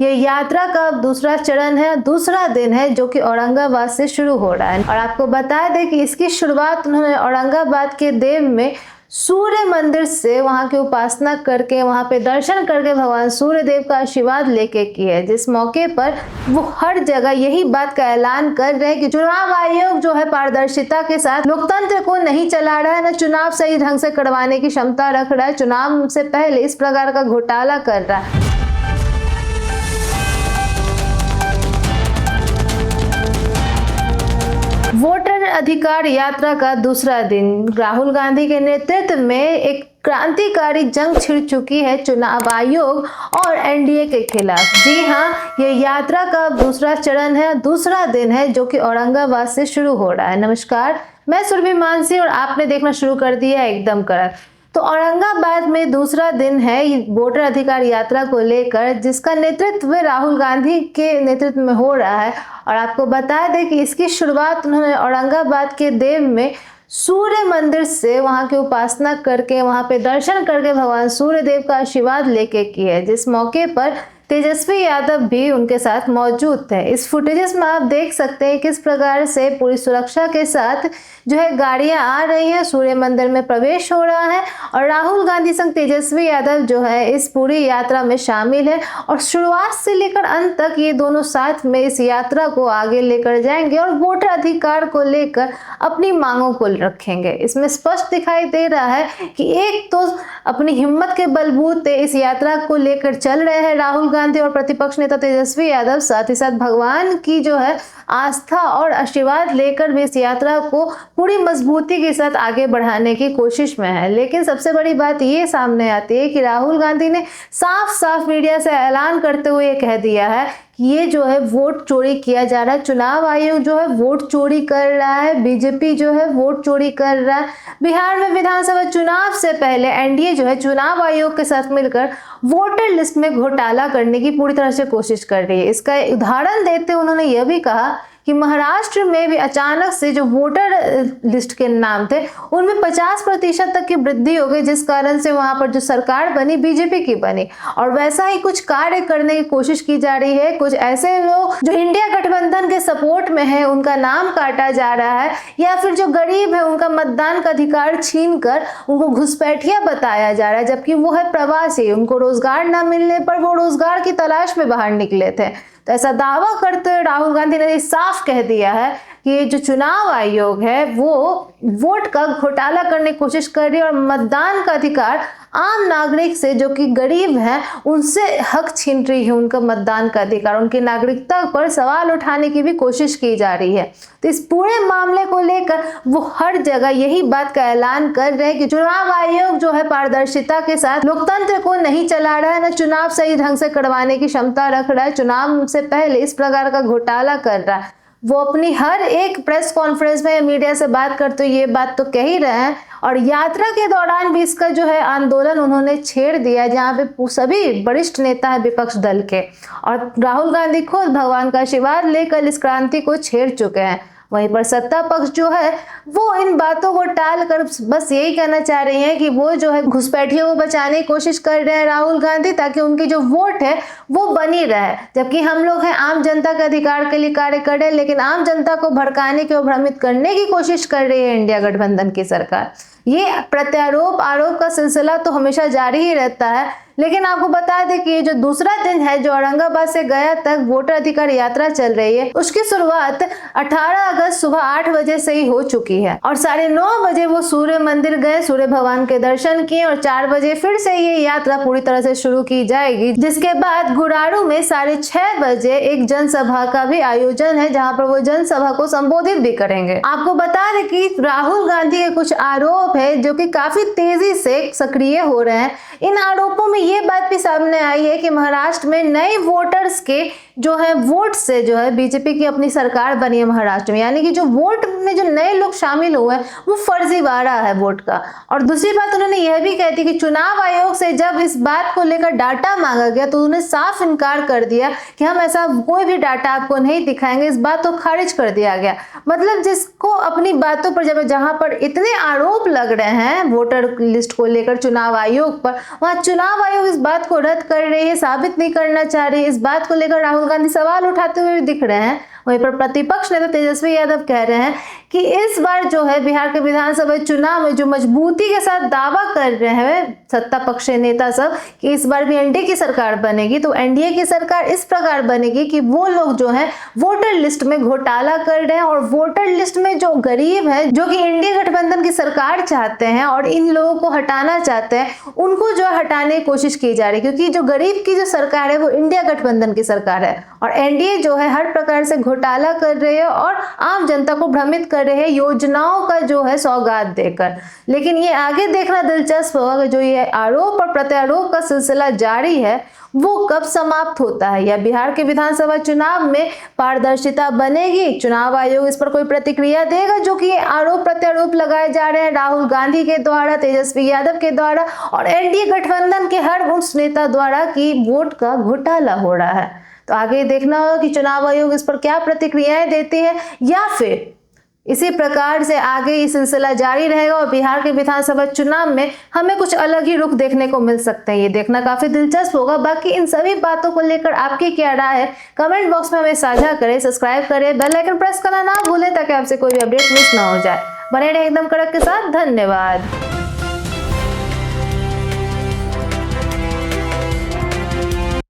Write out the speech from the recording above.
ये यात्रा का अब दूसरा चरण है, दूसरा दिन है जो कि औरंगाबाद से शुरू हो रहा है। और आपको बता दें कि इसकी शुरुआत उन्होंने औरंगाबाद के देव में सूर्य मंदिर से वहां की उपासना करके, वहां पे दर्शन करके भगवान सूर्य देव का आशीर्वाद लेके की है। जिस मौके पर वो हर जगह यही बात का ऐलान कर रहे हैं कि चुनाव आयोग जो है पारदर्शिता के साथ लोकतंत्र को नहीं चला रहा है, ना चुनाव सही ढंग से करवाने की क्षमता रख रहा है, चुनाव से पहले इस प्रकार का घोटाला कर रहा है। वोटर अधिकार यात्रा का दूसरा दिन राहुल गांधी के नेतृत्व में एक क्रांतिकारी जंग छिड़ चुकी है चुनाव आयोग और एनडीए के खिलाफ। जी हां, ये यात्रा का दूसरा चरण है, दूसरा दिन है जो कि औरंगाबाद से शुरू हो रहा है। नमस्कार, मैं सुरभि मानसी और आपने देखना शुरू कर दिया है एकदम कड़क। तो औरंगाबाद में दूसरा दिन है वोटर अधिकार यात्रा को लेकर, जिसका नेतृत्व राहुल गांधी के नेतृत्व में हो रहा है। और आपको बता दें कि इसकी शुरुआत उन्होंने औरंगाबाद के देव में सूर्य मंदिर से वहां की उपासना करके, वहां पे दर्शन करके भगवान सूर्य देव का आशीर्वाद लेके की है। जिस मौके पर तेजस्वी यादव भी उनके साथ मौजूद थे। इस फुटेजेस में आप देख सकते हैं किस प्रकार से पूरी सुरक्षा के साथ जो है गाड़ियां आ रही हैं, सूर्य मंदिर में प्रवेश हो रहा है और राहुल गांधी संग तेजस्वी यादव जो है इस पूरी यात्रा में शामिल है। और शुरुआत से लेकर अंत तक ये दोनों साथ में इस यात्रा को आगे लेकर जाएंगे और वोटर अधिकार को लेकर अपनी मांगों को रखेंगे। इसमें स्पष्ट दिखाई दे रहा है कि एक तो अपनी हिम्मत के बलबूते इस यात्रा को लेकर चल रहे हैं राहुल गांधी और प्रतिपक्ष नेता तेजस्वी यादव, साथ ही साथ भगवान की जो है आस्था और आशीर्वाद लेकर भी इस यात्रा को पूरी मजबूती के साथ आगे बढ़ाने की कोशिश में है। लेकिन सबसे बड़ी बात ये सामने आती है कि राहुल गांधी ने साफ साफ मीडिया से ऐलान करते हुए कह दिया है कि ये जो है वोट चोरी किया जा रहा है, चुनाव आयोग जो है वोट चोरी कर रहा है, बीजेपी जो है वोट चोरी कर रहा है। बिहार में विधानसभा चुनाव से पहले एनडीए जो है चुनाव आयोग के साथ मिलकर वोटर लिस्ट में घोटाला करने की पूरी तरह से कोशिश कर रही है। इसका उदाहरण देते हुए उन्होंने यह भी कहा कि महाराष्ट्र में भी अचानक से जो वोटर लिस्ट के नाम थे उनमें 50% तक की वृद्धि हो गई, जिस कारण से वहां पर जो सरकार बनी बीजेपी की बनी। और वैसा ही कुछ कार्य करने की कोशिश की जा रही है। कुछ ऐसे लोग जो इंडिया गठबंधन के सपोर्ट में है उनका नाम काटा जा रहा है, या फिर जो गरीब है उनका मतदान का अधिकार छीन कर उनको घुसपैठिया बताया जा रहा है, जबकि वो है प्रवासी, उनको रोजगार न मिलने पर वो रोजगार की तलाश में बाहर निकले थे। तो ऐसा दावा करते हुए राहुल गांधी ने साफ कह दिया है कि ये जो चुनाव आयोग है वो वोट का घोटाला करने की कोशिश कर रही है और मतदान का अधिकार आम नागरिक से जो कि गरीब हैं उनसे हक छीन रही है, उनका मतदान का अधिकार, उनकी नागरिकता पर सवाल उठाने की भी कोशिश की जा रही है। तो इस पूरे मामले को लेकर वो हर जगह यही बात का ऐलान कर रहे हैं कि चुनाव आयोग जो है पारदर्शिता के साथ लोकतंत्र को नहीं चला रहा है, ना चुनाव सही ढंग से करवाने की क्षमता रख रहा है, चुनाव से पहले इस प्रकार का घोटाला कर रहा है। वो अपनी हर एक प्रेस कॉन्फ्रेंस में मीडिया से बात करते हुए ये बात तो कह ही रहे हैं। और यात्रा के दौरान भी इसका जो है आंदोलन उन्होंने छेड़ दिया, जहां पे सभी वरिष्ठ नेता है विपक्ष दल के, और राहुल गांधी खुद भगवान का आशीर्वाद लेकर इस क्रांति को छेड़ चुके हैं। वहीं पर सत्ता पक्ष जो है वो इन बातों को टाल कर बस यही कहना चाह रही है कि वो जो है घुसपैठियों को बचाने की कोशिश कर रहे हैं राहुल गांधी, ताकि उनकी जो वोट है वो बनी रहे। जबकि हम लोग हैं आम जनता के अधिकार के लिए कार्य कर रहे हैं, लेकिन आम जनता को भड़काने की और भ्रमित करने की कोशिश कर रही है इंडिया गठबंधन की सरकार। ये प्रत्यारोप आरोप का सिलसिला तो हमेशा जारी ही रहता है। लेकिन आपको बता दें कि ये जो दूसरा दिन है जो औरंगाबाद से गया तक वोटर अधिकार यात्रा चल रही है, उसकी शुरुआत 18 अगस्त सुबह 8 बजे से ही हो चुकी है और 9:30 बजे वो सूर्य मंदिर गए, सूर्य भगवान के दर्शन किए और 4 बजे फिर से ये यात्रा पूरी तरह से शुरू की जाएगी। जिसके बाद गुरारू में 6:30 बजे एक जनसभा का भी आयोजन है, जहां पर वो जनसभा को संबोधित भी करेंगे। आपको बता दें कि राहुल गांधी के कुछ आरोप है जो कि काफी तेजी से सक्रिय हो रहे हैं। इन आरोपों में ये बात भी सामने आई है कि महाराष्ट्र में नए वोटर्स के जो है वोट से जो है बीजेपी की अपनी सरकार बनी है महाराष्ट्र में, यानी कि जो वोट में जो नए लोग शामिल हुए हैं वो फर्जीवाड़ा है वोट का। और दूसरी बात उन्होंने यह भी कही थी कि चुनाव आयोग से जब इस बात को लेकर डाटा मांगा गया तो उन्होंने साफ इनकार कर दिया कि हम ऐसा कोई भी डाटा आपको नहीं दिखाएंगे, इस बात को खारिज कर दिया गया। मतलब जिसको अपनी बातों पर जहां पर इतने आरोप लग रहे हैं वोटर लिस्ट को लेकर चुनाव आयोग पर, वहां चुनाव आयोग इस बात को रद्द कर रही है, साबित नहीं करना चाह रही है। इस बात को लेकर राहुल गांधी सवाल उठाते हुए दिख रहे हैं। वहीं पर प्रतिपक्ष नेता तेजस्वी यादव कह रहे हैं कि इस बार जो है बिहार के विधानसभा चुनाव में जो मजबूती के साथ दावा कर रहे हैं सत्ता पक्ष नेता सब कि इस बार भी एनडीए की सरकार बनेगी, तो एनडीए की सरकार इस प्रकार बनेगी कि वो लोग जो है वोटर लिस्ट में घोटाला कर रहे हैं और वोटर लिस्ट में जो गरीब है जो कि इंडिया गठबंधन की सरकार चाहते हैं और इन लोगों को हटाना चाहते हैं, उनको जो हटाने की कोशिश की जा रही है। क्योंकि जो गरीब की जो सरकार है वो इंडिया गठबंधन की सरकार है और एनडीए जो है हर प्रकार से घोटाला कर रहे हैं और आम जनता को भ्रमित कर रहे हैं योजनाओं का जो है सौगात देकर। लेकिन ये आगे देखना दिलचस्प होगा कि जो ये आरोप और प्रत्यारोप का सिलसिला जारी है वो कब समाप्त होता है, या बिहार के विधानसभा चुनाव में पारदर्शिता बनेगी, चुनाव आयोग इस पर कोई प्रतिक्रिया देगा जो कि ये आरोप प्रत्यारोप लगाए जा रहे हैं राहुल गांधी के द्वारा, तेजस्वी यादव के द्वारा और एनडीए गठबंधन के हर उस नेता द्वारा कि वोट का घोटाला हो रहा है। तो आगे देखना होगा कि चुनाव आयोग इस पर क्या प्रतिक्रियाएं देती है, या फिर इसी प्रकार से आगे ये सिलसिला जारी रहेगा और बिहार के विधानसभा चुनाव में हमें कुछ अलग ही रुख देखने को मिल सकते हैं। ये देखना काफी दिलचस्प होगा। बाकी इन सभी बातों को लेकर आपकी क्या राय है कमेंट बॉक्स में हमें साझा करें, सब्सक्राइब करें, बेल आइकन प्रेस करना ना भूलें ताकि आपसे कोई भी अपडेट मिस ना हो जाए। बने रहें एकदम कड़क के साथ। धन्यवाद।